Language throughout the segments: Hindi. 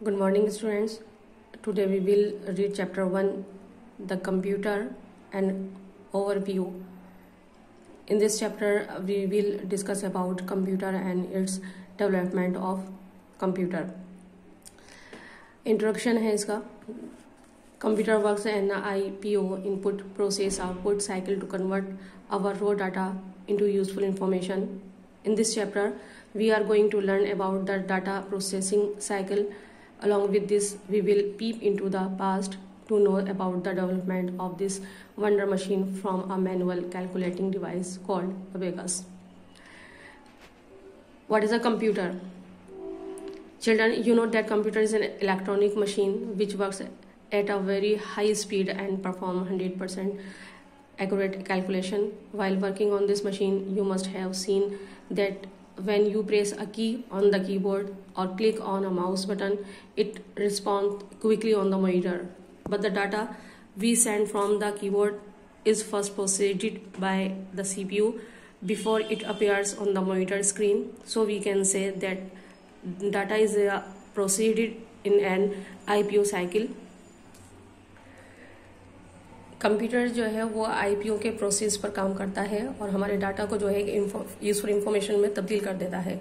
Good morning, students. Today we will read chapter 1, the computer and overview. In this chapter, we will discuss about computer and its development of computer. Introduction है इसका. Computer works an IPO input process output cycle to convert our raw data into useful information. In this chapter, we are going to learn about the data processing cycle. Along with this, we will peep into the past to know about the development of this wonder machine from a manual calculating device called abacus. What is a computer? Children, you know that computer is an electronic machine which works at a very high speed and perform 100% accurate calculation. While working on this machine, you must have seen that when you press a key on the keyboard or click on a mouse button, it responds quickly on the monitor. But the data we send from the keyboard is first processed by the CPU before it appears on the monitor screen. So we can say that data is processed in an IPO cycle. Computer जो है वो आईपीओ के प्रोसेस पर काम करता है और हमारे डाटा को जो है यूजफुल इंफॉर्मेशन में तब्दील कर देता है.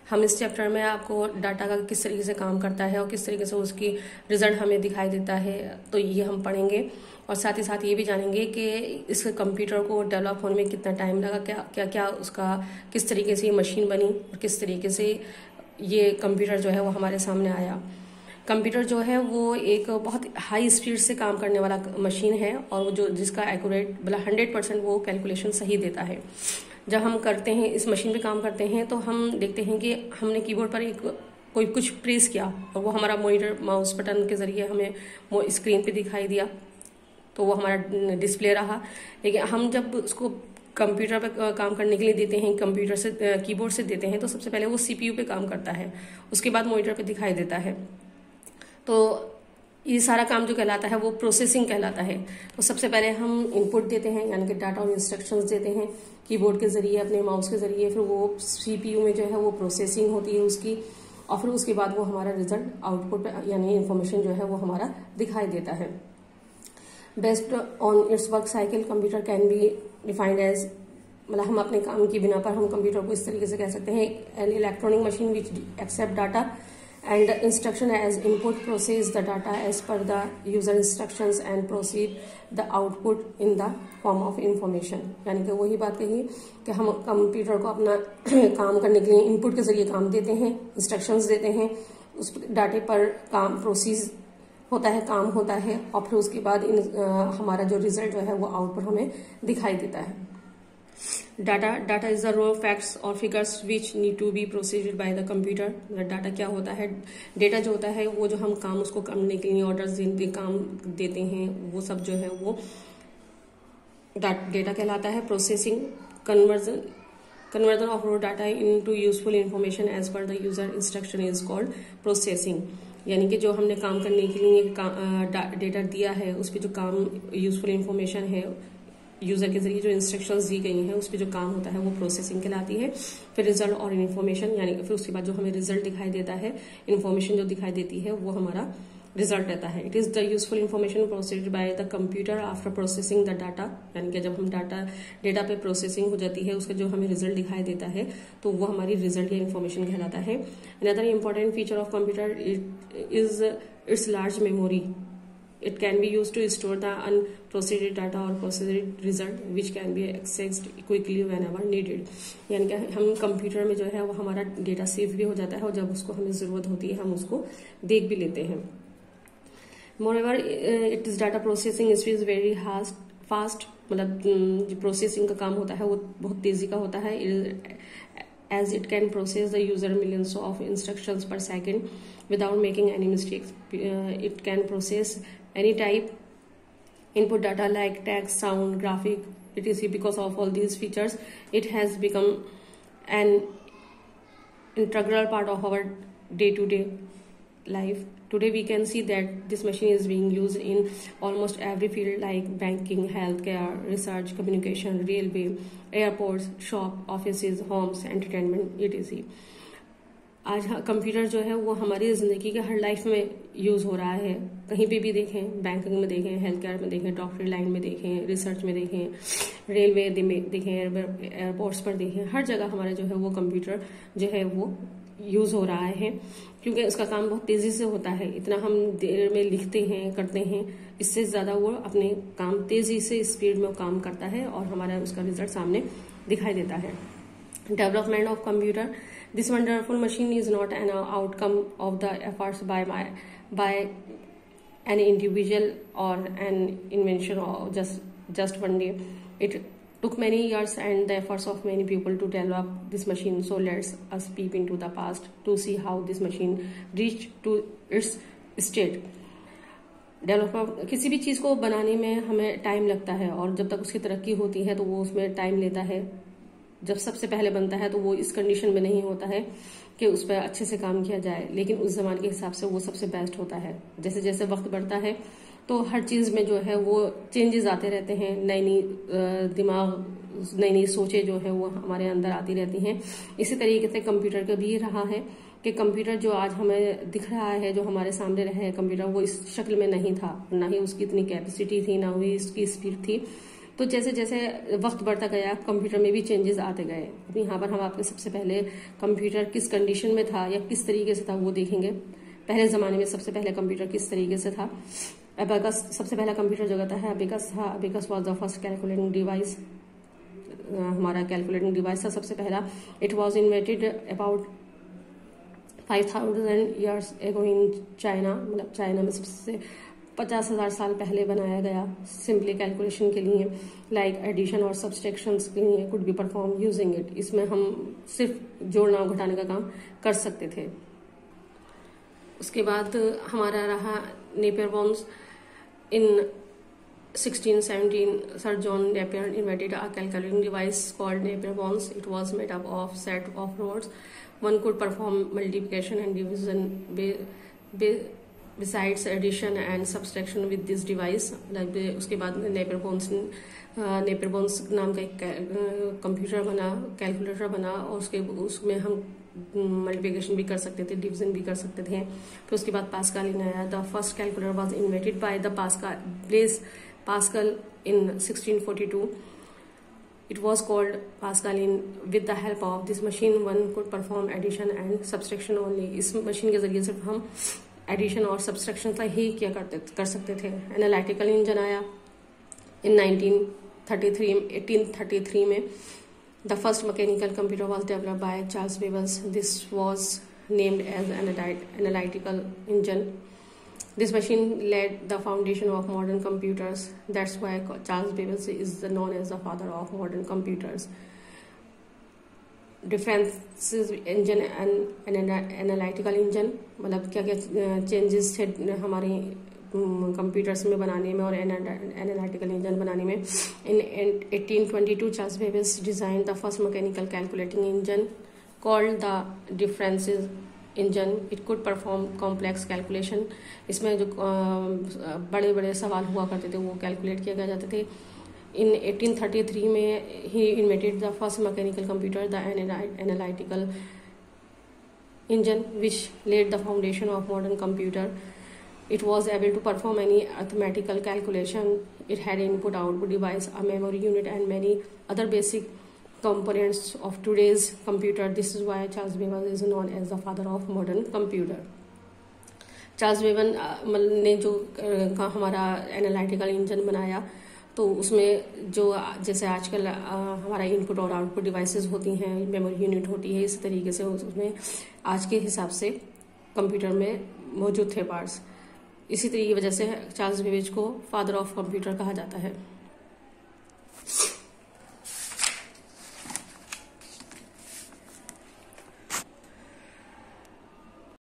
हम इस चैप्टर में आपको डाटा का किस तरीके से काम करता है और किस तरीके से उसकी रिजल्ट हमें दिखाई देता है तो ये हम पढ़ेंगे. और साथ ही साथ ये भी जानेंगे कि इस कंप्यूटर को डेवलप होने में कितना टाइम लगा, क्या क्या उसका किस तरीके से ये मशीन बनी और किस तरीके से ये कंप्यूटर जो है वो हमारे सामने आया. कंप्यूटर जो है वो एक बहुत हाई स्पीड से काम करने वाला मशीन है और वो जो जिसका एक्यूरेट मतलब 100% वो कैलकुलेशन सही देता है. जब हम करते हैं इस मशीन पे काम करते हैं तो हम देखते हैं कि हमने कीबोर्ड पर कोई कुछ प्रेस किया और वो हमारा मॉनिटर माउस बटन के जरिए हमें स्क्रीन पे दिखाई दिया तो वो हमारा डिस्प्ले रहा. लेकिन हम जब उसको कंप्यूटर पे काम करने के लिए देते हैं, कंप्यूटर से कीबोर्ड से देते हैं तो सबसे पहले वो सीपीयू पे काम करता है, उसके बाद मॉनिटर पे दिखाई देता है. तो ये सारा काम जो कहलाता है वो प्रोसेसिंग कहलाता है. तो सबसे पहले हम इनपुट देते हैं यानी कि डाटा और इंस्ट्रक्शंस देते हैं कीबोर्ड के जरिए अपने माउस के जरिए. फिर वो सीपीयू में जो है वो प्रोसेसिंग होती है उसकी और फिर उसके बाद वो हमारा रिजल्ट आउटपुट यानी इन्फॉर्मेशन जो है वो हमारा दिखाई देता है. Based on its work cycle computer can be defined as मतलब हम अपने काम की बिना पर हम कंप्यूटर को इस तरीके से कह सकते हैं an electronic machine which accept data and instruction as input, process the data as per the user instructions and proceed the output in the form of information. यानी कि वही बात कही कि हम कंप्यूटर को अपना काम करने के लिए इनपुट के जरिए काम देते हैं, इंस्ट्रक्शंस देते हैं, उस डाटे पर काम प्रोसेस होता है, काम होता है और फिर उसके बाद हमारा जो रिजल्ट जो है वो आउटपुट हमें दिखाई देता है. Data is the raw facts और figures which need to be processed by the computer. Data क्या होता है? डेटा जो होता है वो जो हम काम उसको करने के लिए ऑर्डर्स देने काम देते हैं वो सब जो है वो डेटा कहलाता है. Processing conversion of raw data into useful information as per the user instruction is called processing. यानी कि जो हमने काम करने के लिए डेटा दिया है उस पर जो काम यूजफुल इंफॉर्मेशन है यूजर के जरिए जो इंस्ट्रक्शंस दी गई हैं उस पर जो काम होता है वो प्रोसेसिंग कहलाती है. फिर रिजल्ट और इन्फॉर्मेशन यानी फिर उसके बाद जो हमें रिजल्ट दिखाई देता है, इन्फॉर्मेशन जो दिखाई देती है वो हमारा रिजल्ट रहता है. It is the useful information processed by the computer after processing the data. यानी कि जब हम डेटा पे प्रोसेसिंग हो जाती है उसका जो हमें रिजल्ट दिखाई देता है तो वो हमारी रिजल्ट या इन्फॉर्मेशन कहलाता है. Another important feature of computer is it's large memory. It can be used to store the unprocessed data or processed result which can be accessed quickly whenever needed. यानी कि हम कंप्यूटर में जो है वो हमारा डेटा सेव भी हो जाता है और जब उसको हमें जरूरत होती है हम उसको देख भी लेते हैं. Moreover, it is data processing is very fast. मतलब जो प्रोसेसिंग का काम होता है वो बहुत तेजी का होता है. As it can process the user millions of instructions per second without making any mistakes. It can process any type input data like text, sound, graphic, etc. Because of all these features, it has become an integral part of our day-to-day life. Today we can see that this machine is being used in almost every field like banking, healthcare, research, communication, railway, airports, shop, offices, homes, entertainment, etc. आज कंप्यूटर जो है वो हमारी ज़िंदगी के हर लाइफ में यूज़ हो रहा है। कहीं पे भी देखें, बैंकिंग में देखें, हेल्थ केयर में देखें, डॉक्टरी लाइन में देखें, रिसर्च में देखें, रेलवे में देखें, एयरपोर्ट्स पर देखें, हर जगह हमारा जो है वो कंप्यूटर जो है वो यूज़ हो रहा है, क्योंकि उसका काम बहुत तेज़ी से होता है। इतना हम देर में लिखते हैं, करते हैं, इससे ज़्यादा वो अपने काम तेज़ी से स्पीड में काम करता है और हमारा उसका रिजल्ट सामने दिखाई देता है। Development of computer. This wonderful machine is not an outcome of the efforts by an individual or an invention or just one day. It took many years and the efforts of many people to develop this machine. So let's us peep into the past to see how this machine reached to its state. Development, किसी भी चीज़ को बनाने में हमें टाइम लगता है और जब तक उसकी तरक्की होती है तो वो उसमें टाइम लेता है। जब सबसे पहले बनता है तो वो इस कंडीशन में नहीं होता है कि उस पर अच्छे से काम किया जाए, लेकिन उस जमाने के हिसाब से वो सबसे बेस्ट होता है। जैसे जैसे वक्त बढ़ता है तो हर चीज़ में जो है वो चेंजेस आते रहते हैं, नई नई दिमाग, नई नई सोचें जो है वो हमारे अंदर आती रहती हैं। इसी तरीके से कंप्यूटर का भी रहा है कि कंप्यूटर जो आज हमें दिख रहा है, जो हमारे सामने रहे कंप्यूटर, वो इस शक्ल में नहीं था, ना ही उसकी इतनी कैपेसिटी थी, ना ही उसकी स्पीड थी। तो जैसे जैसे वक्त बढ़ता गया कंप्यूटर में भी चेंजेस आते गए। अब यहाँ पर हम आपके सबसे पहले कंप्यूटर किस कंडीशन में था या किस तरीके से था वो देखेंगे। पहले ज़माने में सबसे पहले कंप्यूटर किस तरीके से था। अबेकस सबसे पहला कंप्यूटर जो था अबेकस था। Abacus was the first calculating device. हमारा कैलकुलेटिंग डिवाइस था सबसे पहला। It was invented about 5000 years ago in China, मतलब चाइना में सबसे 50,000 साल पहले बनाया गया। सिंपली कैलकुलेशन के लिए, लाइक एडिशन और सब्सट्रैक्शंस के लिए, could be perform using it. इसमें हम सिर्फ जोड़ना और घटाने का काम कर सकते थे। उसके बाद हमारा रहा Napier bones. In 1617 sir John Napier invented a calculating device called Napier bones. It was made up of set of rods. One could perform multiplication and division besides addition and subtraction with this device. like उसके बाद नेपियर बोन्स नाम का एक कंप्यूटर बना, कैलकुलेटर बना, और उसमें हम मल्टीप्लिकेशन भी कर सकते थे, डिवीजन भी कर सकते थे। फिर उसके बाद पास्कल आया। The first calculator was invented by the Blaise Pascal in 1642. It was called Pascal. With the help of this machine one could perform addition and subtraction only. इस मशीन के जरिए सिर्फ हम एडिशन और सब्सट्रैक्शन का ही किया कर सकते थे। एनालिटिकल इंजन आया इन 1833 में। The first mechanical computer was developed by Charles Babbage. This was named as analytical engine. This machine led the foundation of modern computers. That's why Charles Babbage is known as the father of modern computers. Difference engine and analytical engine, मतलब क्या क्या चेंजेस थे हमारे कंप्यूटर्स में बनाने में और एनालिटिकल इंजन बनाने में। In 1822 Charles Babbage design the first mechanical calculating engine called the difference engine. It could perform complex calculation. इसमें जो बड़े बड़े सवाल हुआ करते थे वो कैलकुलेट किए जाते थे। In 1833 में he invented the first mechanical computer, the analytical engine, which laid the foundation of modern computer. It was able to perform any arithmetical calculation. It had input-output device, a memory unit, and many other basic components of today's computer. This is why Charles Babbage is known as the father of modern computer. Charles Babbage ने जो हमारा एनालिटिकल इंजन बनाया, तो उसमें जो जैसे आजकल हमारा इनपुट और आउटपुट डिवाइसेस होती हैं, मेमोरी यूनिट होती है, इस तरीके से उसमें आज के हिसाब से कंप्यूटर में मौजूद थे पार्ट्स। इसी तरीके की वजह से चार्ल्स बेबेज को फादर ऑफ कंप्यूटर कहा जाता है।